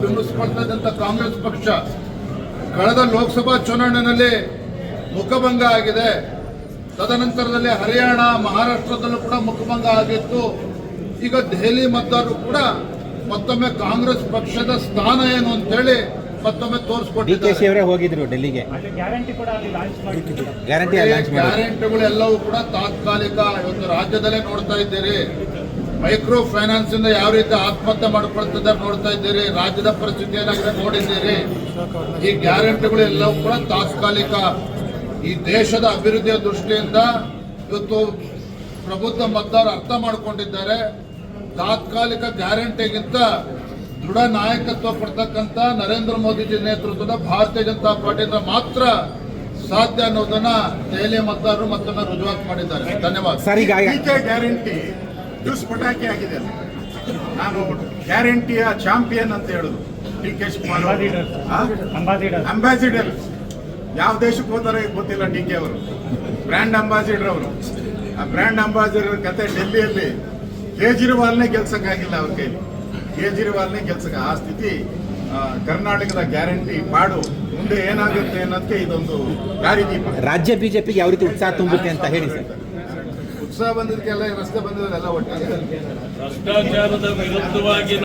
ಬಿಂಬಿಸಿಕೊಳ್ತಾ ಇದ್ದಂಥ ಕಾಂಗ್ರೆಸ್ ಪಕ್ಷ ಕಳೆದ ಲೋಕಸಭಾ ಚುನಾವಣೆಯಲ್ಲಿ ಮುಖಭಂಗ ಆಗಿದೆ. ತದನಂತರದಲ್ಲಿ ಹರಿಯಾಣ, ಮಹಾರಾಷ್ಟ್ರದಲ್ಲೂ ಕೂಡ ಮುಖಭಂಗ ಆಗಿತ್ತು. ಈಗ ದೆಹಲಿ ಮತದಾರರು ಕೂಡ ಮತ್ತೊಮ್ಮೆ ಕಾಂಗ್ರೆಸ್ ಪಕ್ಷದ ಸ್ಥಾನ ಏನು ಅಂತೇಳಿ ಮತ್ತೊಮ್ಮೆ ತೋರಿಸ್ಕೊಟ್ಟಿದ್ದಾರೆ. ಹೋಗಿದ್ರು ಡೆಲ್ಲಿಗೆ, ಗ್ಯಾರಂಟಿಗಳೆಲ್ಲವೂ ಕೂಡ ತಾತ್ಕಾಲಿಕ. ಇವತ್ತು ರಾಜ್ಯದಲ್ಲೇ ನೋಡ್ತಾ ಇದ್ದೀರಿ, ಮೈಕ್ರೋ ಫೈನಾನ್ಸ್ ಇಂದ ಯಾವ ರೀತಿ ಆತ್ಮಹತ್ಯೆ ಮಾಡಿಕೊಳ್ತಿದ್ದಾರೆ ನೋಡ್ತಾ ಇದ್ದೀರಿ. ರಾಜ್ಯದ ಪರಿಸ್ಥಿತಿ ಏನಾಗಿದೆ ನೋಡಿದ್ದೀರಿ. ಈ ಗ್ಯಾರಂಟಿಗಳು ಎಲ್ಲವೂ ಕೂಡ ತಾತ್ಕಾಲಿಕ. ಈ ದೇಶದ ಅಭಿವೃದ್ಧಿಯ ದೃಷ್ಟಿಯಿಂದ ಇವತ್ತು ಪ್ರಬುದ್ಧ ಮತದಾರರು ಅರ್ಥ ಮಾಡಿಕೊಂಡಿದ್ದಾರೆ. ತಾತ್ಕಾಲಿಕ ಗ್ಯಾರಂಟಿಗಿಂತ ದೃಢ ನಾಯಕತ್ವ ಕೊಡ್ತಕ್ಕಂಥ ನರೇಂದ್ರ ಮೋದಿಜಿ ನೇತೃತ್ವದ ಭಾರತೀಯ ಜನತಾ ಪಾರ್ಟಿಯಿಂದ ಮಾತ್ರ ಸಾಧ್ಯ ಅನ್ನೋದನ್ನ ದೆಹಲಿ ಮತದಾರರು ಮತ್ತೊಮ್ಮೆ ರುಜುವಾತು ಮಾಡಿದ್ದಾರೆ. ಧನ್ಯವಾದ. ಗ್ಯಾರಂಟಿ ಜ್ಯೂಸ್ ಪಟಾಕಿ ಆಗಿದೆ. ನಾನು ಗ್ಯಾರಂಟಿಯ ಚಾಂಪಿಯನ್ ಅಂತ ಹೇಳುದು ಡಿ ಕೆ ಶಿವಕುಮಾರ್ ಅಂಬಾಸಿಡರ್. ಯಾವ ದೇಶಕ್ಕೆ ಹೋದರೆ ಗೊತ್ತಿಲ್ಲ ಡಿ ಕೆ ಅವರು, ಬ್ರ್ಯಾಂಡ್ ಅಂಬಾಸಿಡರ್ ಅವರು. ಆ ಬ್ರ್ಯಾಂಡ್ ಅಂಬಾಸಿಡರ್ ಕತೆ ಡೆಲ್ಲಿಯಲ್ಲಿ ಕೇಜ್ರಿವಾಲ್ನೇ ಗೆಲ್ಸಕ್ಕಾಗಿಲ್ಲ ಅವ್ರ ಕೈಲಿ. ಕೇಜ್ರಿವಾಲ್ನೇ ಗೆಲ್ಸಕ್ಕೆ ಆ ಸ್ಥಿತಿ. ಕರ್ನಾಟಕದ ಗ್ಯಾರಂಟಿ ಪಾಡು ಮುಂದೆ ಏನಾಗುತ್ತೆ ಅನ್ನೋದಕ್ಕೆ ಇದೊಂದು ದಾರಿದೀಪ. ರಾಜ್ಯ ಬಿಜೆಪಿಗೆ ಯಾವ ರೀತಿ ಉತ್ಸಾಹ ತುಂಬುತ್ತೆ ಅಂತ ಹೇಳಿ ಸರ್. ಉತ್ಸಾಹ ಬಂದಿದ್ದಕ್ಕೆಲ್ಲ ರಸ್ತೆ ಬಂದಿದ್ದೆಲ್ಲ ಒಟ್ಟಿಗೆ ಭ್ರಷ್ಟಾಚಾರದ ವಿರುದ್ಧವಾಗಿ